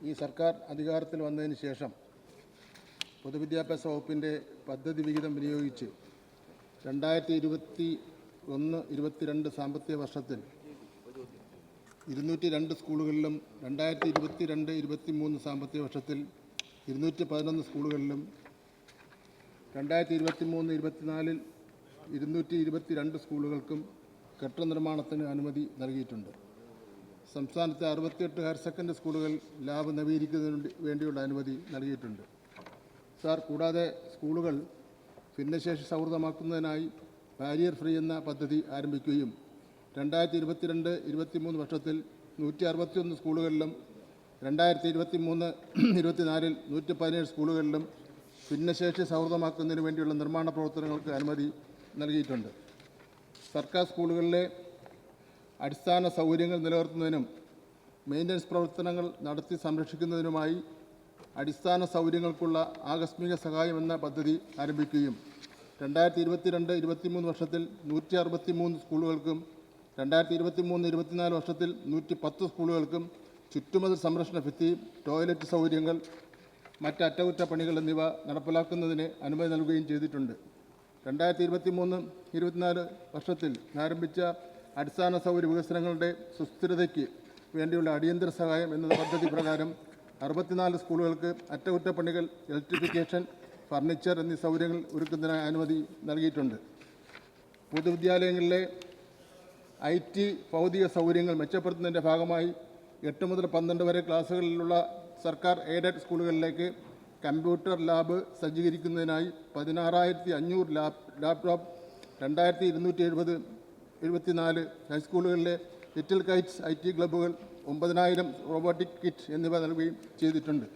ഈ സർക്കാർ അധികാരത്തിൽ വന്നതിന് ശേഷം പൊതുവിദ്യാഭ്യാസ വകുപ്പിൻ്റെ പദ്ധതി വിഹിതം വിനിയോഗിച്ച് 2021-22 സാമ്പത്തിക വർഷത്തിൽ 202 സ്കൂളുകളിലും 2022-23 സാമ്പത്തിക വർഷത്തിൽ 211 സ്കൂളുകളിലും 2023-24 222 സ്കൂളുകൾക്കും കെട്ടിട നിർമ്മാണത്തിന് അനുമതി നൽകിയിട്ടുണ്ട്. സംസ്ഥാനത്തെ 68 ഹയർ സെക്കൻഡറി സ്കൂളുകൾ ലാബ് നവീകരിക്കുന്നതിന് വേണ്ടിയുള്ള അനുമതി നൽകിയിട്ടുണ്ട്. സാർ, കൂടാതെ സ്കൂളുകൾ ഭിന്നശേഷി സൗഹൃദമാക്കുന്നതിനായി ബാരിയർ ഫ്രീ എന്ന പദ്ധതി ആരംഭിക്കുകയും 2022-23 വർഷത്തിൽ 161 സ്കൂളുകളിലും 2023-24 117 സ്കൂളുകളിലും ഭിന്നശേഷി സൗഹൃദമാക്കുന്നതിന് വേണ്ടിയുള്ള നിർമ്മാണ പ്രവർത്തനങ്ങൾക്ക് അനുമതി നൽകിയിട്ടുണ്ട്. സർക്കാർ സ്കൂളുകളിലെ അടിസ്ഥാന സൗകര്യങ്ങൾ നിലനിർത്തുന്നതിനും മെയിൻ്റനൻസ് പ്രവർത്തനങ്ങൾ നടത്തി സംരക്ഷിക്കുന്നതിനുമായി അടിസ്ഥാന സൗകര്യങ്ങൾക്കുള്ള ആകസ്മിക സഹായം എന്ന പദ്ധതി ആരംഭിക്കുകയും 2022-23 വർഷത്തിൽ 163 സ്കൂളുകൾക്കും 2023-24 വർഷത്തിൽ 110 സ്കൂളുകൾക്കും ചുറ്റുമതിൽ സംരക്ഷണ ഭിത്തി, ടോയ്ലറ്റ് സൗകര്യങ്ങൾ, മറ്റ് അറ്റകുറ്റപ്പണികൾ എന്നിവ നടപ്പിലാക്കുന്നതിന് അനുമതി നൽകുകയും ചെയ്തിട്ടുണ്ട്. 2023-24 വർഷത്തിൽ ആരംഭിച്ച അടിസ്ഥാന സൗകര്യ വികസനങ്ങളുടെ സുസ്ഥിരതയ്ക്ക് വേണ്ടിയുള്ള അടിയന്തര സഹായം എന്ന പദ്ധതി പ്രകാരം 64 സ്കൂളുകൾക്ക് അറ്റകുറ്റപ്പണികൾ, ഇലക്ട്രിഫിക്കേഷൻ, ഫർണിച്ചർ എന്നീ സൗകര്യങ്ങൾ ഒരുക്കുന്നതിനായി അനുമതി നൽകിയിട്ടുണ്ട്. പൊതുവിദ്യാലയങ്ങളിലെ IT ഭൗതിക സൗകര്യങ്ങൾ മെച്ചപ്പെടുത്തുന്നതിൻ്റെ ഭാഗമായി 8 മുതൽ 12 വരെ ക്ലാസ്സുകളിലുള്ള സർക്കാർ എയ്ഡഡ് സ്കൂളുകളിലേക്ക് കമ്പ്യൂട്ടർ ലാബ് സജ്ജീകരിക്കുന്നതിനായി 16,500 ലാപ്ടോപ്പ്, 2,274 ഹൈസ്കൂളുകളിലെ ലിറ്റിൽ കൈറ്റ്സ് IT ക്ലബ്ബുകൾ 9,000 റോബോട്ടിക് കിറ്റ് എന്നിവ നൽകുകയും ചെയ്തിട്ടുണ്ട്.